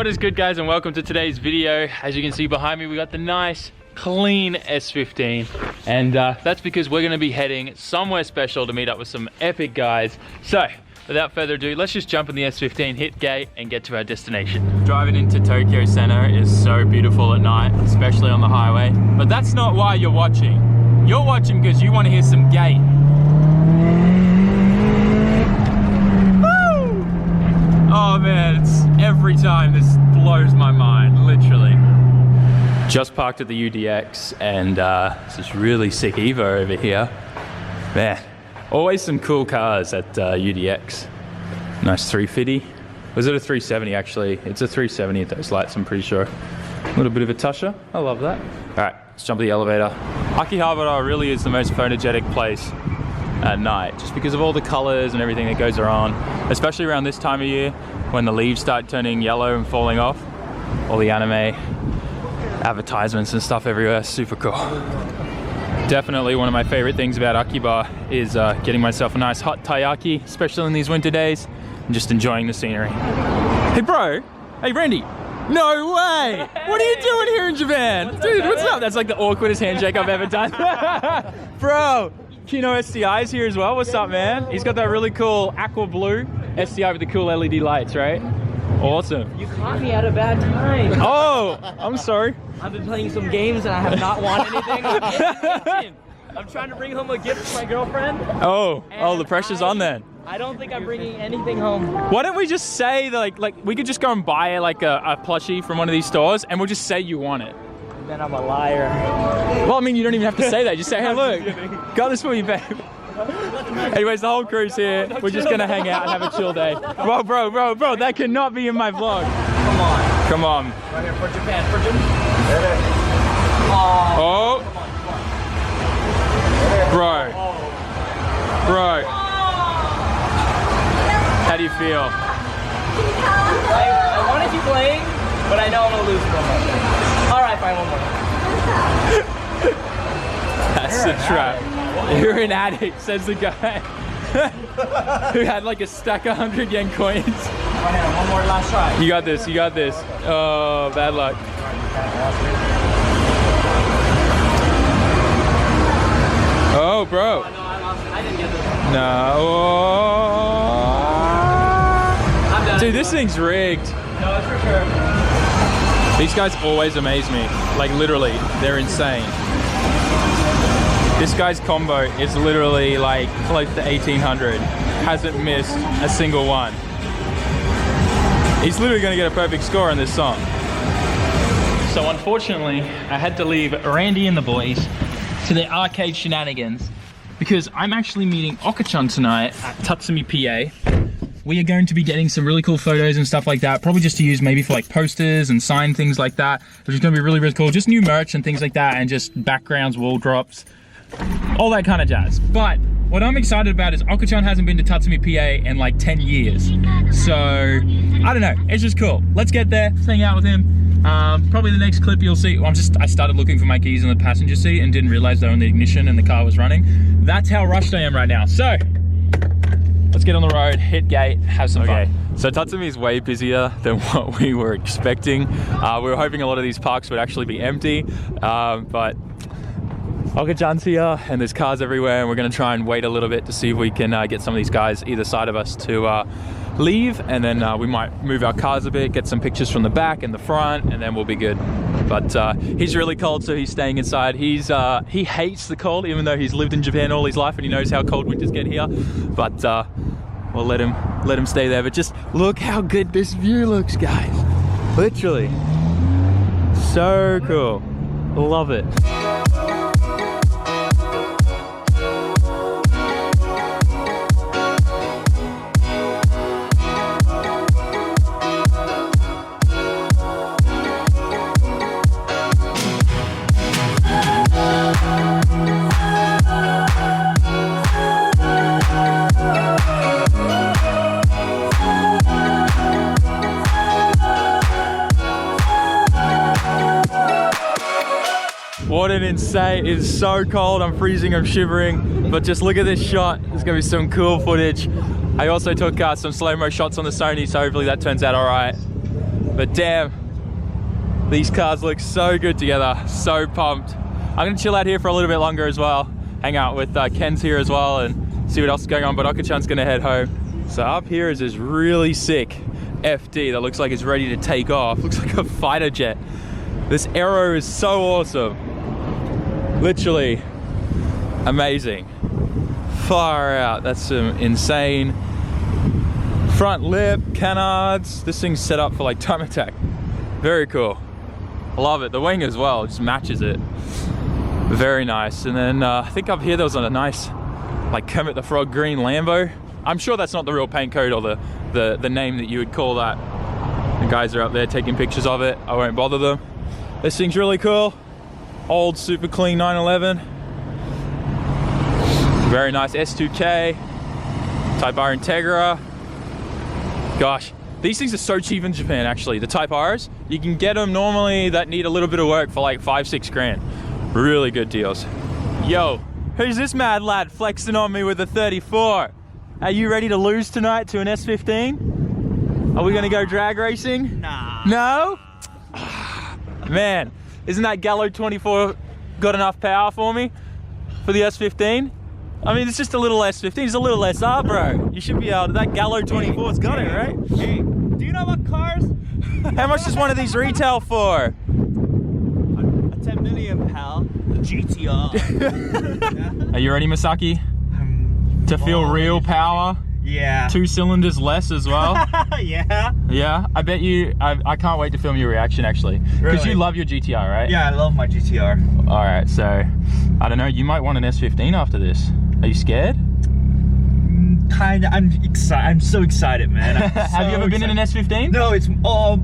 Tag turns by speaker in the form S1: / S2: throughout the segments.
S1: What is good, guys, and welcome to today's video. As you can see behind me, we got the nice clean S15, and that's because we're going to be heading somewhere special to meet up with some epic guys. So without further ado, let's just jump in the S15, hit gate, and get to our destination. Driving into Tokyo Center is so beautiful at night, especially on the highway, but that's not why you're watching. You're watching because you want to hear some gate. Oh man, it's every time this blows my mind, literally. Just parked at the UDX, and it's this really sick Evo over here. Man, always some cool cars at UDX. Nice 350. Was it a 370 actually? It's a 370 at those lights, I'm pretty sure. A little bit of a tusher, I love that. All right, let's jump to the elevator. Akihabara really is the most photogenic place at night, just because of all the colors and everything that goes around, especially around this time of year when the leaves start turning yellow and falling off. All the anime advertisements and stuff everywhere, super cool. Definitely one of my favorite things about Akiba is getting myself a nice hot taiyaki, especially in these winter days, and just enjoying the scenery. Hey bro, hey Randy. No way! What are you doing here in Japan? Dude, what's up? That's like the awkwardest handshake I've ever done. Bro, Kino STI is here as well. What's up, man? He's got that really cool aqua blue STI with the cool LED lights, right? Awesome.
S2: You caught me at a bad time.
S1: Oh, I'm sorry.
S2: I've been playing some games and I have not won anything. I'm trying to bring home a gift for my girlfriend.
S1: Oh, the pressure's on then.
S2: I don't think I'm bringing anything home.
S1: Why don't we just say that, like we could just go and buy like a plushie from one of these stores, and we'll just say you want it.
S2: Then I'm a liar.
S1: Well, I mean, you don't even have to say that. Just say, hey, look, got this for you, babe. Anyways, the whole crew's here. We're just gonna hang out and have a chill day. Bro, that cannot be in my vlog.
S2: Come on.
S1: Come on.
S2: Right here for Japan, for Japan.
S1: Oh. Bro. How do you feel?
S2: I want to keep playing, but I know I'm gonna lose one more. All right, fine, one more.
S1: That's the trap. You're an addict, says the guy who had like a stack of 100 yen coins.
S2: One more last try.
S1: You got this, you got this. Oh, bad luck. Oh, bro.
S2: Oh, no, I lost it. I didn't get this.
S1: No.
S2: I'm done.
S1: Dude, this thing's rigged.
S2: No, it's for sure.
S1: These guys always amaze me. Like, literally, they're insane. This guy's combo is literally like close to 1800. Hasn't missed a single one. He's literally gonna get a perfect score on this song. So unfortunately, I had to leave Randy and the boys to their arcade shenanigans because I'm actually meeting Okachan tonight at Tatsumi PA. We are going to be getting some really cool photos and stuff like that, probably just to use maybe for like posters and sign things like that, which is gonna be really, really cool. Just new merch and things like that, and just backgrounds, wall drops, all that kind of jazz. But what I'm excited about is Okachan hasn't been to Tatsumi PA in like 10 years. So, I don't know, it's just cool. Let's get there, let's hang out with him. Probably the next clip you'll see, I started looking for my keys in the passenger seat and didn't realize they were on the ignition and the car was running. That's how rushed I am right now. So, let's get on the road, hit gate, have some fun. So Tatsumi is way busier than what we were expecting. We were hoping a lot of these parks would actually be empty, but Okachan's here and there's cars everywhere, and we're gonna try and wait a little bit to see if we can get some of these guys either side of us to leave, and then we might move our cars a bit, get some pictures from the back and the front, and then we'll be good. But he's really cold, so he's staying inside. He hates the cold, even though he's lived in Japan all his life and he knows how cold winters get here. But we'll let him stay there. But just look how good this view looks, guys. Literally, so cool. Love it. What an insane, it's so cold, I'm freezing, I'm shivering, but just look at this shot. There's gonna be some cool footage. I also took some slow-mo shots on the Sony, so hopefully that turns out all right. But damn, these cars look so good together. So pumped. I'm gonna chill out here for a little bit longer as well. Hang out with Ken's here as well and see what else is going on, but Okachan's gonna head home. So up here is this really sick FD that looks like it's ready to take off. Looks like a fighter jet. This aero is so awesome. Literally amazing. Far out. That's some insane front lip, canards. This thing's set up for like time attack. Very cool. I love it. The wing as well, just matches it. Very nice. And then I think up here there was a nice like Kermit the Frog green Lambo. I'm sure that's not the real paint code or the name that you would call that. The guys are up there taking pictures of it. I won't bother them. This thing's really cool. Old super clean 911. Very nice S2K. Type R Integra. Gosh, these things are so cheap in Japan actually. The Type Rs, you can get them normally that need a little bit of work for like 5-6 grand. Really good deals. Yo, who's this mad lad flexing on me with a 34? Are you ready to lose tonight to an S15? Are we gonna go drag racing?
S2: Nah.
S1: No? Man, isn't that Gallo 24 got enough power for me? For the S15? I mean, it's just a little S15, it's a little SR, bro. You should be able to, that Gallo 24's got it, right?
S2: Hey, do you know about cars?
S1: How much does one of these retail for?
S2: A 10 million, pal. GTR.
S1: Are you ready, Masaki? To feel real power?
S2: Yeah.
S1: 2 cylinders less as well?
S2: Yeah.
S1: Yeah? I bet you, I can't wait to film your reaction actually. Because
S2: Really?
S1: you love your GTR, right?
S2: Yeah, I love my GTR.
S1: Alright, so, I don't know, you might want an S15 after this. Are you scared?
S2: Kinda. I'm excited. I'm so excited, man.
S1: Have you ever been in an S15?
S2: No, it's no,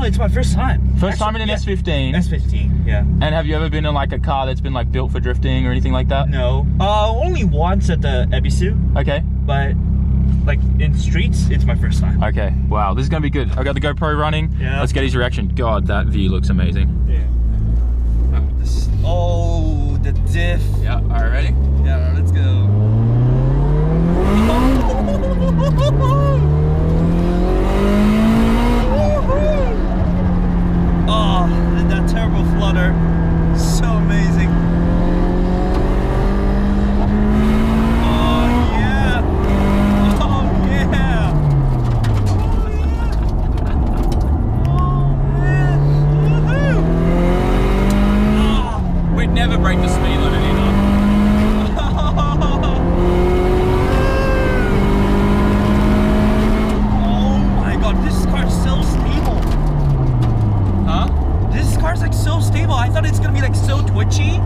S2: it's my first time.
S1: First time in an S15?
S2: S15, yeah.
S1: And have you ever been in like a car that's been like built for drifting or anything like that?
S2: No. Only once at the Ebisu,
S1: Okay.
S2: but like in streets, it's my first time.
S1: Okay. Wow, this is gonna be good. I got the GoPro running.
S2: Yeah.
S1: Let's get his reaction. God, that view looks amazing.
S2: Yeah. Oh, the diff.
S1: Yeah, alright, ready?
S2: Yeah, let's go. Oh, that terrible flutter. So amazing. Oh, yeah. Oh, yeah. Oh, man. Woohoo.
S1: We'd never break the speed limit either.
S2: Oh my god, this car's so stable.
S1: Huh?
S2: This car's like so stable. I thought it's gonna be like so twitchy.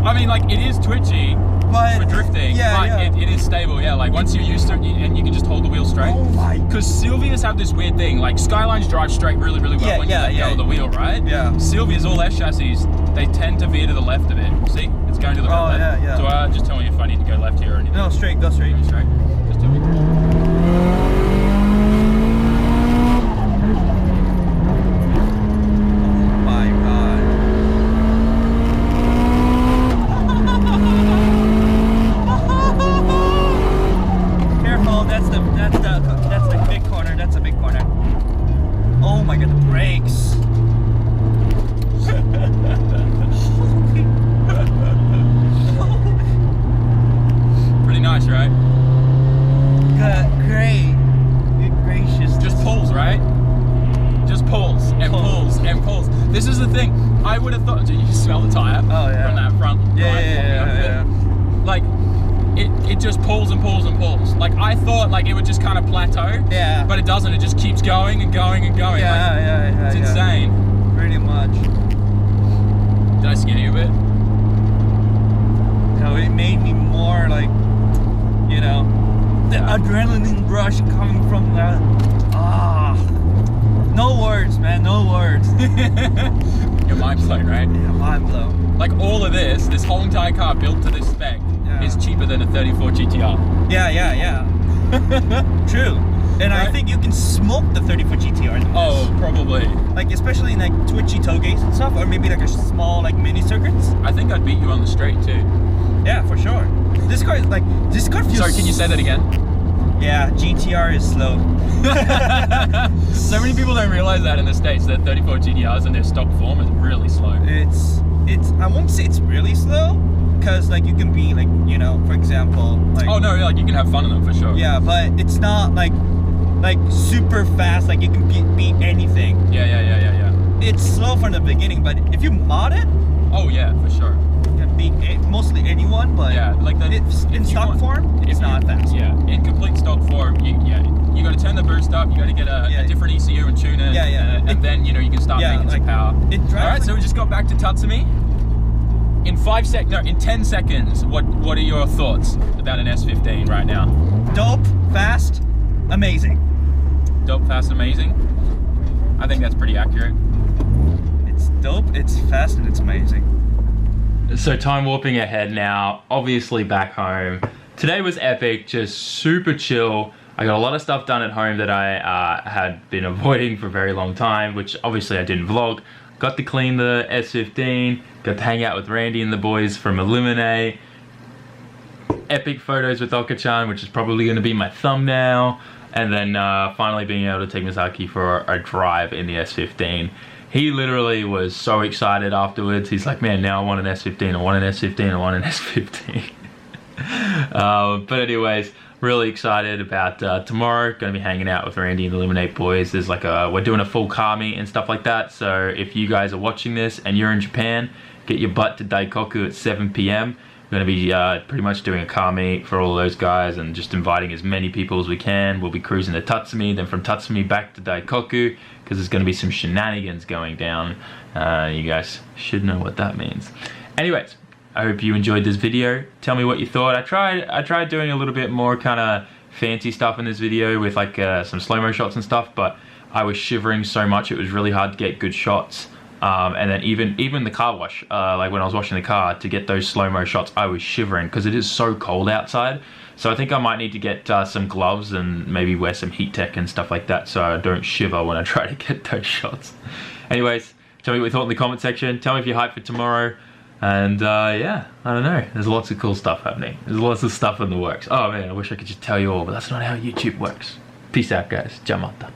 S1: I mean, like, it is twitchy
S2: But
S1: for drifting,
S2: yeah,
S1: but
S2: yeah.
S1: It is stable, yeah. Like, once you're used to it, and you can just hold the wheel straight.
S2: Oh my god.
S1: Because Silvias have this weird thing, like, Skylines drive straight really, really well
S2: Yeah,
S1: when
S2: yeah,
S1: you let go
S2: yeah.
S1: of the wheel, right?
S2: Yeah.
S1: Silvias, all their chassis, they tend to veer to the left of it. See? It's going to the right.
S2: yeah, yeah.
S1: So just tell me if I need to go left here or anything.
S2: No, straight, go straight.
S1: Go straight. Just tell me.
S2: My god. Careful, that's the big corner. That's a big corner. Oh my god, the brakes.
S1: Pretty nice, right?
S2: Good, great. Good gracious.
S1: Just pulls, right? Just pulls and pulls and pulls. This is the thing. I would have thought. Do you smell the tire?
S2: Oh, yeah.
S1: From that front.
S2: Yeah,
S1: right,
S2: yeah.
S1: Like, it just pulls and pulls and pulls. Like, I thought like it would just kind of plateau.
S2: Yeah.
S1: But it doesn't. It just keeps going and going and going.
S2: Yeah,
S1: like,
S2: yeah.
S1: It's insane.
S2: Pretty much.
S1: Did I scare you a bit?
S2: No, it made me more like, you know, the adrenaline rush coming from that. No words, man, no words.
S1: You're mind blown, right?
S2: Yeah, mind blown.
S1: Like all of this whole entire car built to this spec is cheaper than a 34 GTR.
S2: Yeah. True. And I
S1: Right.
S2: think you can smoke the 34 GTR.
S1: Oh, probably.
S2: Like especially in like twitchy togegates and stuff, or maybe like a small like mini circuits.
S1: I think I'd beat you on the straight too.
S2: Yeah, for sure. This car feels.
S1: Sorry, can you say that again?
S2: Yeah, GTR is slow.
S1: So many people don't realize that in the States, that 34 GTRs in their stock form is really slow.
S2: It's I won't say it's really slow, because like you can be like, you know, for example, like,
S1: Oh no, like you can have fun in them for sure.
S2: yeah, but it's not like super fast, like you can beat anything.
S1: Yeah.
S2: It's slow from the beginning, but if you mod it,
S1: Oh yeah, for sure.
S2: you can beat mostly anyone, but
S1: Yeah, like the,
S2: in stock form, it's not fast.
S1: Yeah, in complete stock form, you got to turn the boost up. You got to get a different ECU and tune it.
S2: Yeah.
S1: And then you can start making some power.
S2: It drives.
S1: All right, so we just got back to Tatsumi. In 10 seconds, what are your thoughts about an S15 right now?
S2: Dope, fast, amazing.
S1: Dope, fast, amazing. I think that's pretty accurate.
S2: It's dope, it's fast, and it's amazing.
S1: So time warping ahead now, obviously back home. Today was epic, just super chill. I got a lot of stuff done at home that I had been avoiding for a very long time, which obviously I didn't vlog. Got to clean the S15, got to hang out with Randy and the boys from Iliminate. Epic photos with Okachan, which is probably going to be my thumbnail. And then finally being able to take Misaki for a drive in the S15. He literally was so excited afterwards. He's like, man, now I want an S15, I want an S15, I want an S15. But anyways, really excited about tomorrow. Going to be hanging out with Randy and the Iliminate boys. There's like we're doing a full car meet and stuff like that. So if you guys are watching this and you're in Japan, get your butt to Daikoku at 7 p.m. We're going to be pretty much doing a car meet for all of those guys and just inviting as many people as we can. We'll be cruising to Tatsumi, then from Tatsumi back to Daikoku, because there's going to be some shenanigans going down. You guys should know what that means. Anyways, I hope you enjoyed this video. Tell me what you thought. I tried doing a little bit more kind of fancy stuff in this video with like some slow-mo shots and stuff, but I was shivering so much it was really hard to get good shots. And then even the car wash, like when I was washing the car, to get those slow-mo shots, I was shivering because it is so cold outside. So I think I might need to get some gloves and maybe wear some heat tech and stuff like that so I don't shiver when I try to get those shots. Anyways, tell me what you thought in the comment section. Tell me if you're hyped for tomorrow. And yeah, I don't know. There's lots of cool stuff happening. There's lots of stuff in the works. Oh man, I wish I could just tell you all, but that's not how YouTube works. Peace out, guys. Jamata.